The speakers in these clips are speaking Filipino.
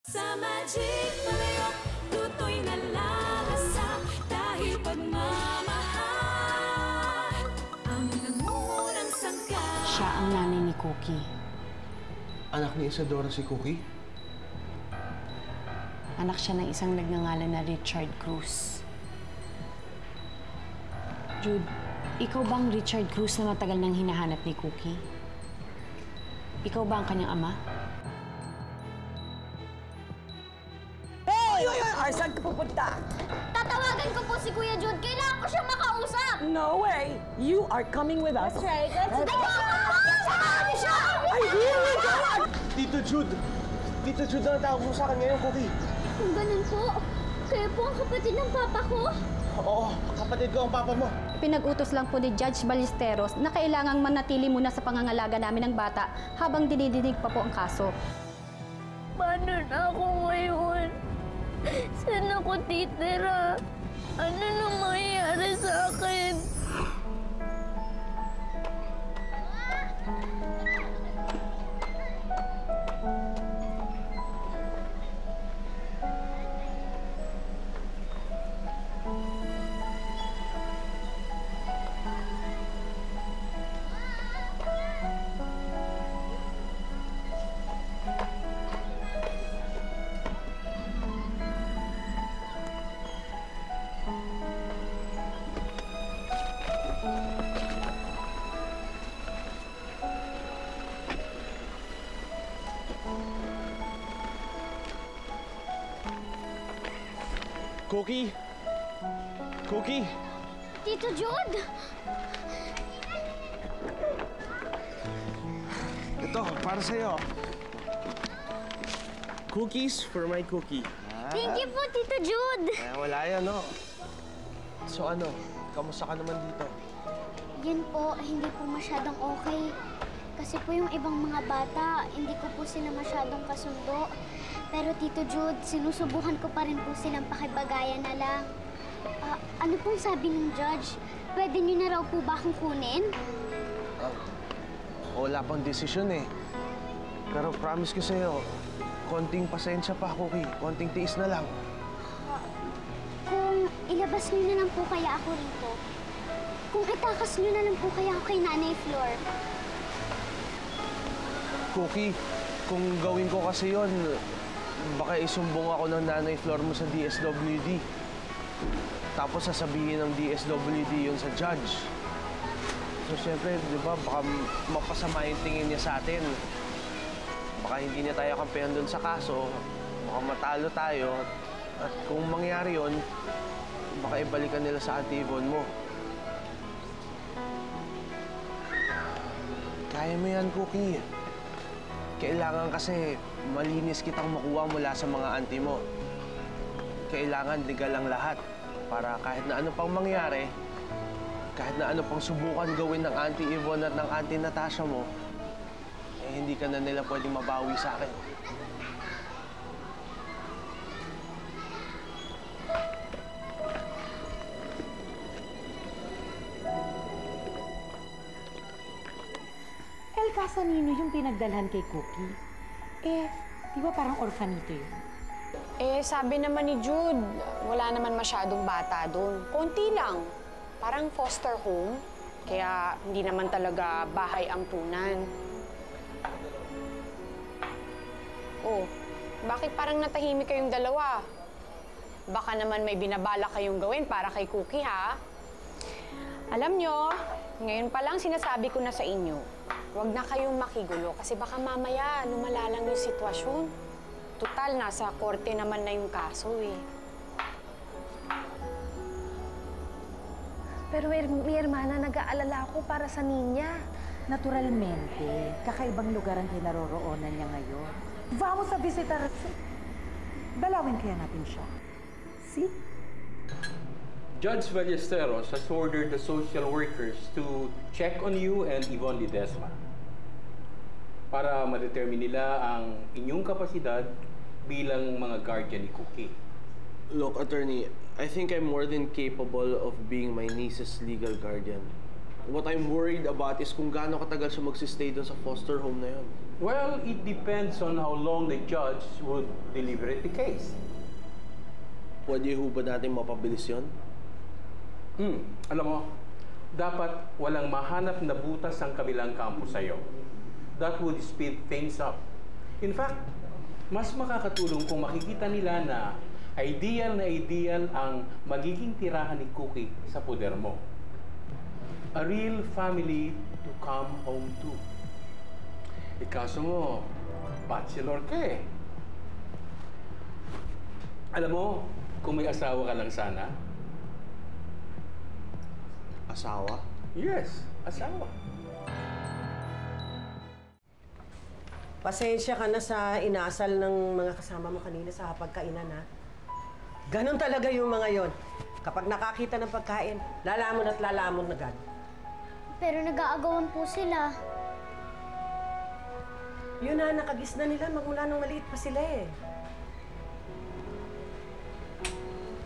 Sa Magic Palayok, luto'y nalalasa dahil pagmamahal ang nangungunang sangka. Siya ang nanay ni Cookie. Anak ni Isadora si Cookie? Anak siya ng isang nagngangalan na Richard Cruz. Jude, ikaw ba ang Richard Cruz na matagal nang hinahanap ni Cookie? Ikaw ba ang kanyang ama? Hoy! Saan ka pupunta? Tatawagan ko po si Kuya Jude. Kailangan ko siyang makausap. No way! You are coming with us. That's right. Let's go! I hear you, God! Tito Jude! Tito Jude na tawag mo sa akin ngayon, Cookie. Kung ganun po, kayo po ang kapatid ng papa ko? Oo, kapatid ko ang papa mo. Pinag-utos lang po ni Judge Ballesteros na kailangang manatili muna sa pangangalaga namin ng bata habang dinidinig pa po ang kaso. Paano na ako ngayon? Saan ako titira? Ano nang mangyayari sa akin? Cookie! Cookie! Tito Jude! Ito, para sa'yo. Cookies for my cookie. Thank you po, Tito Jude! Wala yan, no? So ano, kamusta ka naman dito? Yun po, hindi po masyadong okay. Kasi po yung ibang mga bata, hindi ko po sila masyadong kasundo. Pero Tito Jude, sinusubukan ko pa rin po silang pakibagayan na lang. Ano pong sabi ng judge? Pwede niyo na raw po ba akong kunin? Wala pang desisyon eh. Pero promise ko sa'yo, konting pasensya pa, Cookie. Konting tiis na lang. Kung ilabas niyo na lang po kaya ako rito. Kung itakas niyo na lang po kaya ako kay Nanay Flor. Cookie, kung gawin ko kasi yon, baka isumbong ako ng Nanay Flor mo sa DSWD. Tapos sasabihin ng DSWD yun sa judge. So, siyempre, di ba, baka mapasama yung tingin niya sa atin. Baka hindi niya tayo kampihan doon sa kaso. Baka matalo tayo. At kung mangyari yun, baka ibalikan nila sa Antigone mo. Kaya mo yan, Cookie. Kailangan kasi malinis kitang makuha mula sa mga auntie mo. Kailangan legal ang lahat para kahit na ano pang mangyari, kahit na ano pang subukan gawin ng Auntie Yvonne at ng Auntie Natasha mo, eh hindi ka na nila pwedeng mabawi sa akin. El Casanino yung pinagdalhan kay Cookie. Di ba parang orphanito yun? Sabi naman ni Jude, wala naman masyadong bata doon. Konti lang. Parang foster home. Kaya hindi naman talaga bahay ampunan. Oh, bakit parang natahimik kayong dalawa? Baka naman may binabala kayong gawin para kay Cookie, ha? Alam nyo, ngayon pa lang sinasabi ko na sa inyo, huwag na kayong makigulo kasi baka mamaya lumala lang yung sitwasyon. Total, nasa korte naman na yung kaso eh. Pero mi hermana, nag-aalala ako para sa ninya. Naturalmente, kakaibang lugar ang kinaroroonan niya ngayon. Vamos a visitar. Dalawin kaya natin siya. See? Judge Ballesteros has ordered the social workers to check on you and Yvonne Ledesma para ma-determine nila ang inyong kapasidad bilang mga guardian ni Cookie. Look, attorney, I think I'm more than capable of being my niece's legal guardian. What I'm worried about is kung gaano katagal siya magsistay doon sa foster home na yun. Well, it depends on how long the judge would deliberate the case. Pwede ho ba natin mapabilis yun? Alam mo, dapat walang mahanap na butas ang kabilang kampo sa'yo. That would speed things up. In fact, mas makakatulong kung makikita nila na ideal ang magiging tirahan ni Cookie sa puder mo. A real family to come home to. Ikaso mo, bachelor ka eh. Alam mo, kung may asawa ka lang sana. Asawa? Yes, asawa. Pasensya ka na sa inasal ng mga kasama mo kanina sa pagkainan, ha? Ganon talaga yung mga yon. Kapag nakakita ng pagkain, lalamon at lalamon agad. Pero nag-aagawan po sila. Yun na, nakagis na nila magmula nung maliit pa sila eh.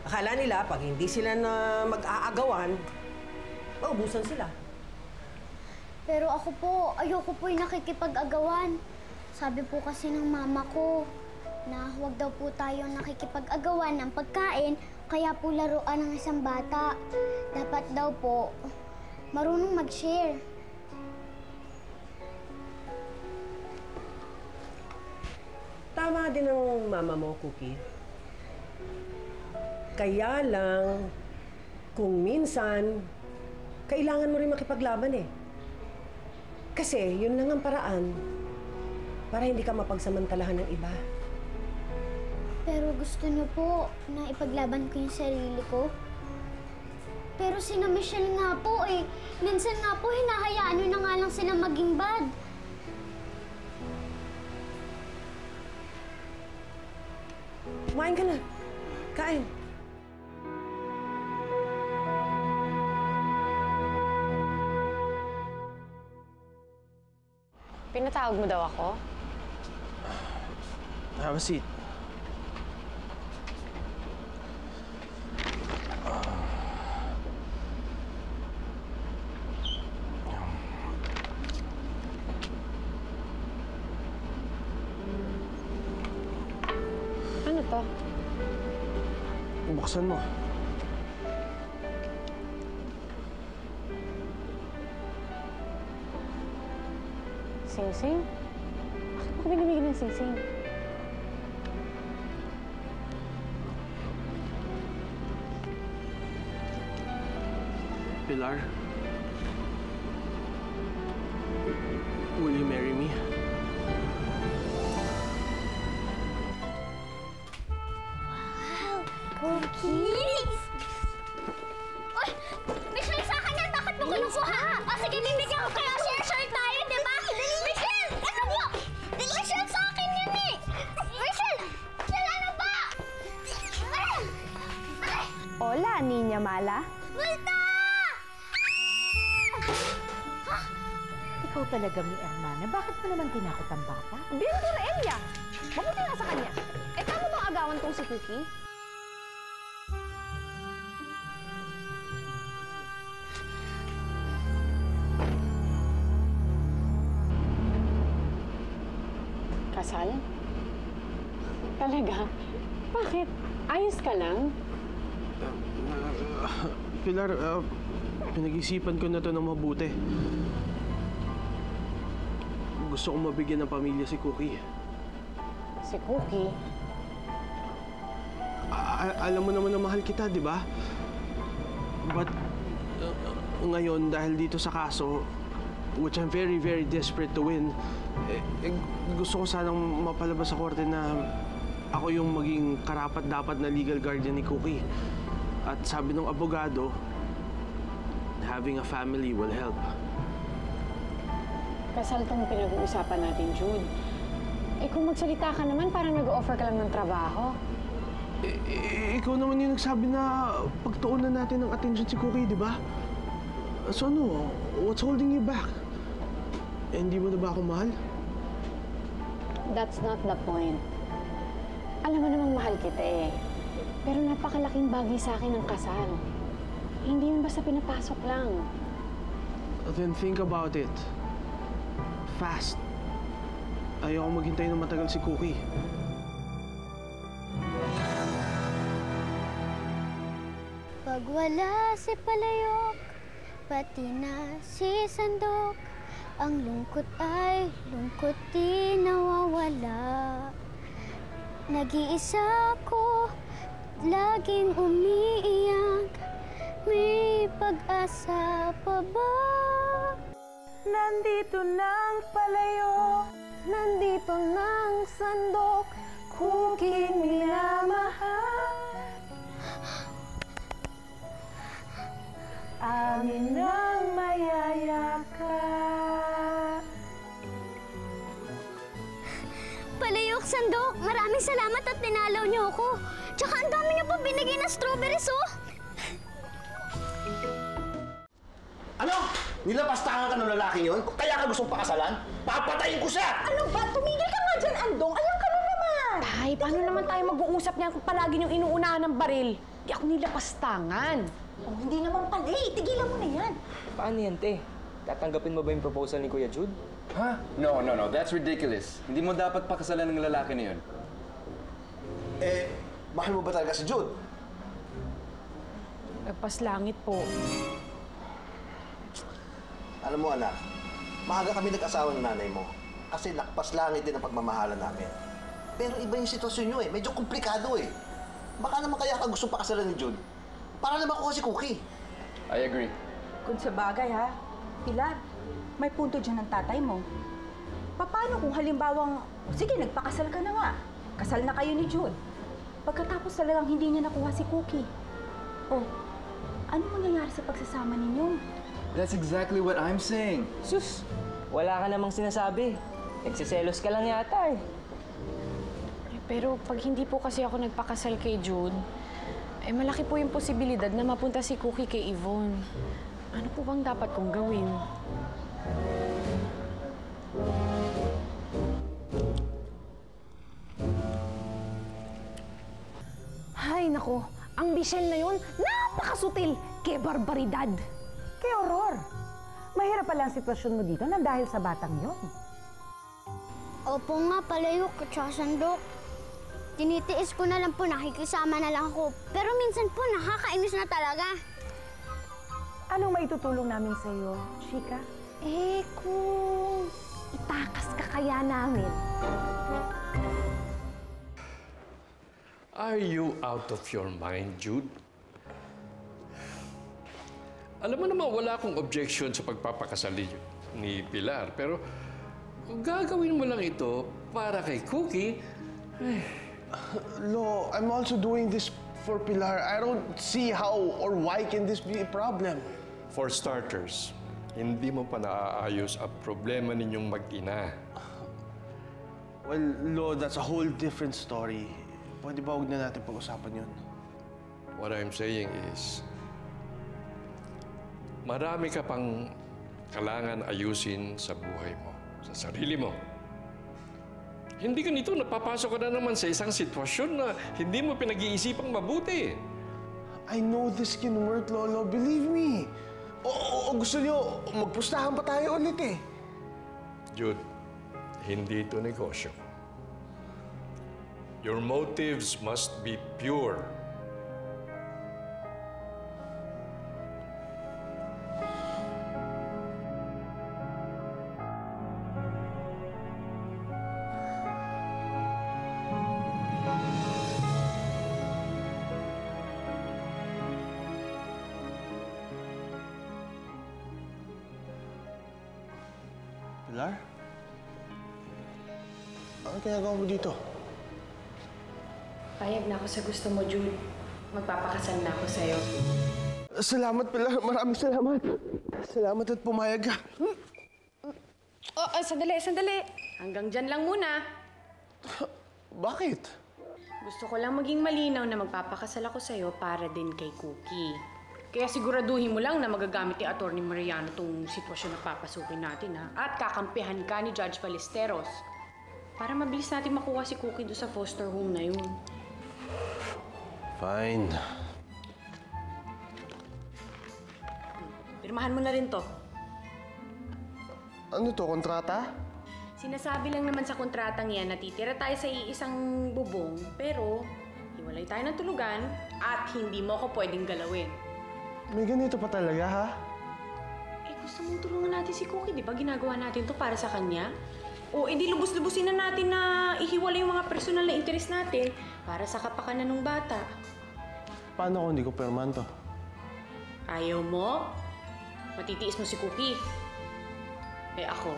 Akala nila, pag hindi sila na mag-aagawan, maubusan sila. Pero ako po, ayoko po yung nakikipag-agawan. Sabi po kasi ng mama ko na huwag daw po tayo nakikipag-agawan ng pagkain, kaya po laruan ng isang bata. Dapat daw po marunong mag-share. Tama din ang mama mo, Cookie. Kaya lang, kung minsan, kailangan mo rin makipaglaban eh. Kasi yun lang ang paraan para hindi ka mapagsamantalahan ng iba. Pero gusto niyo po na ipaglaban ko yung sarili ko? Pero sina Michelle nga po eh. Minsan nga po hinahayaan niyo na nga lang silang maging bad. Kumain ka na. Kain. Pinatawag mo daw ako? Have a seat. Ano to? Buksan mo. Sing-sing? Bakit mo binibigyan ng sing-sing? Pilar, will you marry me? Cookies! Uy! Michelle, sa akin yan! Bakit mo kinukuha? O sige, bibigyan ko kayo. Share tayo, di ba? Michelle! Ano mo? Michelle, sa akin yan eh! Michelle! Michelle, ano ba? Hola, Niña Mala. Multa! Ikaw talaga, mi Hermana. Bakit mo naman tinakot ang bata? Biyempre, Elia. Mabuti nga sa kanya. Eh, tama bang agawan tong si Cookie? Kasal? Talaga? Bakit? Ayos ka lang? Pilar, pinag-isipan ko na to ng mabuti. Gusto kong mabigyan ng pamilya si Cookie. Si Cookie? Alam mo naman na mahal kita, di ba? But ngayon, dahil dito sa kaso, which I'm very, very desperate to win, gusto ko sanang mapalabas sa korte na ako yung maging karapat-dapat na legal guardian ni Cookie. At sabi ng abogado, having a family will help. Kasal tong pinag-uusapan natin, Jude. Eh kung magsalita ka naman, parang nag-offer ka lang ng trabaho. Ikaw naman yung nagsabi na pagtuunan natin ng attention si Cookie, di ba? So ano, what's holding you back? Eh, hindi mo na ba ako mahal? That's not the point. Alam mo namang mahal kita eh. Pero napakalaking bagay sa akin ang kasal. Hindi yun basta pinapasok lang. Then think about it. Fast. Ayoko maghintay ng matagal si Cookie. Pag wala si Palayok, pati na si Sandok, ang lungkot ay lungkot di nawawala. Nag-iisa ko, laging umiiyak, may pag-asa pa ba? Nandito ng Palayok, Nandito ng Sandok, Cookie minamahal. Amin ang mayayaka. Palayok, Sandok, maraming salamat at tinalaw niyo ako. Tsaka ang dami niyo pa binigay na strawberries, oh! Ano? Nilapastangan ka ng lalaking yun? Kaya ka gustong pakasalan? Papatayin ko siya! Ano ba? Tumigil ka nga dyan, Andong. Ayan ka na naman. Tay, paano naman tayo mag-uusap niyan kung palagi niyong inuunahan ng baril? Di ako nilapastangan. Oh, hindi naman pala eh. Tigilan mo na yan. Paano yan, te? Tatanggapin mo ba yung proposal ni Kuya Jude? Ha? No. That's ridiculous. Hindi mo dapat pakasalan ng lalaki na yun. Eh, mahal mo ba talaga si Jude? Nagpas langit po. Alam mo, anak, maaga kami nag-asawa ng nanay mo. Kasi lakpas langit din ang pagmamahalan namin. Pero iba yung sitwasyon nyo eh. Medyo komplikado eh. Baka naman kaya ka gustong pakasalan ni Jude. Para naman ko si Cookie. I agree. Kung sa bagay, ha? Pilar, may punto dyan ng tatay mo. Paano kung halimbawang, sige, nagpakasal ka na nga. Kasal na kayo ni Jude. Pagkatapos talagang hindi niya nakuha si Cookie. Oh, ano mangyayari sa pagsasama ninyo? That's exactly what I'm saying. Sus, wala ka namang sinasabi. Nagsiselos ka lang yata eh. Pero pag hindi po kasi ako nagpakasal kay Jude, eh malaki po yung posibilidad na mapunta si Cookie kay Yvonne. Ano po bang dapat kong gawin? Ay, nako. Ang Michelle na yun, napakasutil. Ke barbaridad. Kay Auror, mahirap pala ang sitwasyon mo dito nang dahil sa batang yon. Opo nga, Palayok at saka Sandok. Tinitiis ko na lang po, nakikisama na lang ako. Pero minsan po, nakakainis na talaga. Anong maitutulong namin sa iyo, Chika? Eh, kung itakas ka kaya namin. Are you out of your mind, Jude? Alam mo naman, wala akong objection sa pagpapakasal ni Pilar. Pero kung gagawin mo lang ito para kay Cookie, Lo, I'm also doing this for Pilar. I don't see how or why can this be a problem. For starters, hindi mo pa naaayos ang problema ninyong mag-ina. Well, Lo, that's a whole different story. Pwede ba huwag na natin pag-usapan yun? What I'm saying is, marami ka pang kailangan ayusin sa buhay mo, sa sarili mo. Hindi ganito, napapasok ka na naman sa isang sitwasyon na hindi mo pinag-iisipang mabuti. I know this can work, Lolo. Believe me. O gusto niyo, magpustahan pa tayo ulit eh. Jude, hindi ito negosyo. Your motives must be pure. Pilar? Ano ginagawa mo dito? Payag na ako sa gusto mo, Jude. Magpapakasal na ako sa'yo. Salamat, Pilar. Maraming salamat. Salamat at pumayag ka. Sandali. Hanggang dyan lang muna. Bakit? Gusto ko lang maging malinaw na magpapakasal ako sa'yo para din kay Cookie. Kaya siguraduhin mo lang na magagamit ni Atty. Mariano tong sitwasyon na papasukin natin, ha? At kakampihan ka ni Judge Ballesteros para mabilis natin makuha si Cookie doon sa foster home na yun. Fine. Pirmahan mo na rin to. Ano to, kontrata? Sinasabi lang naman sa kontratang yan, natitira tayo sa iisang bubong, pero hiwalay tayo ng tulugan at hindi mo ako pwedeng galawin. May ganito pa talaga, ha? Eh, gusto mong tulungan natin si Cookie, di ba? Ginagawa natin to para sa kanya. O, edi lubos-lubusin na natin na ihiwalay yung mga personal na interes natin para sa kapakanan ng bata. Paano kung hindi ko pirmahan to? Ayaw mo? Matitiis mo si Cookie. Eh, ako.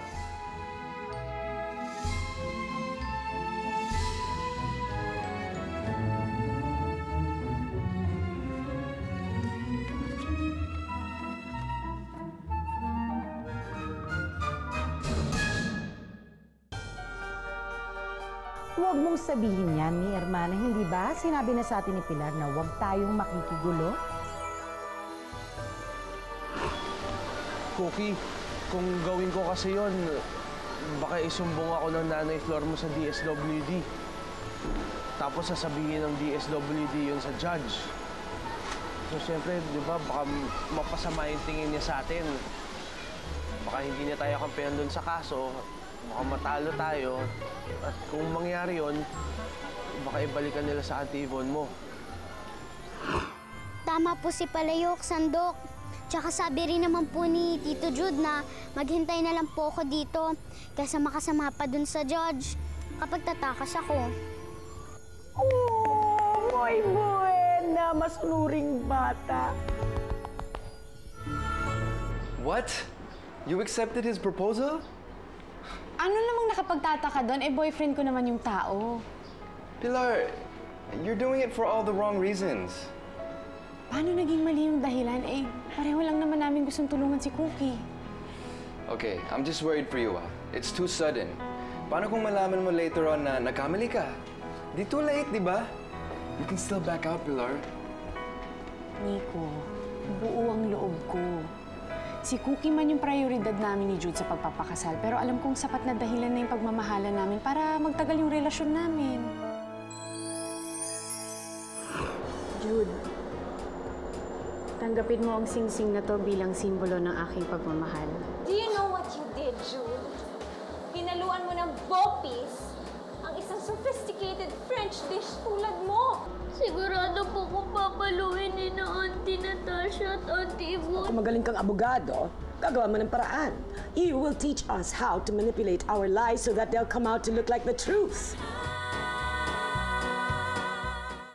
Huwag mong sabihin yan ni Hermana, hindi ba? Sinabi na sa atin ni Pilar na huwag tayong makikigulo. Cookie, kung gawin ko kasi yon, baka isumbong ako ng nanay Flor mo sa DSWD. Tapos sasabihin ng DSWD yun sa judge. So, siyempre, di ba, baka mapasama yung tingin niya sa atin. Baka hindi niya tayo kampihan doon sa kaso. Baka matalo tayo. At kung mangyari yun, baka ibalikan nila sa Auntie Yvonne mo. Tama po si Palayok, Sandok. Tsaka sabi rin naman po ni Tito Jude na maghintay na lang po ako dito kaysa makasama pa dun sa judge kapag tatakas ako. Oh, boy, na masunuring bata. What? You accepted his proposal? Ano namang nakapagtataka doon? Eh, boyfriend ko naman yung tao. Pilar, you're doing it for all the wrong reasons. Paano naging mali yung dahilan? Eh, pareho lang naman namin gustong tulungan si Cookie. Okay, I'm just worried for you, ah. It's too sudden. Paano kung malaman mo later on na nagkamali ka? Di too late, di ba? You can still back out, Pilar. Nico, buo ang loob ko. Si Cookie man yung prioridad namin ni Jude sa pagpapakasal, pero alam kong sapat na dahilan na yung pagmamahalan namin para magtagal yung relasyon namin. Jude, tanggapin mo ang sing-sing na to bilang simbolo ng aking pagmamahal. Do you know what you did, Jude? Hinaluan mo ng bopis ang isang sophisticated French dish tulad mo. Sigurado po kung papaluin ni na Auntie Natasha at Auntie Yvonne. Kung magaling kang abogado, gagawa mo ng paraan. You will teach us how to manipulate our lies so that they'll come out to look like the truth.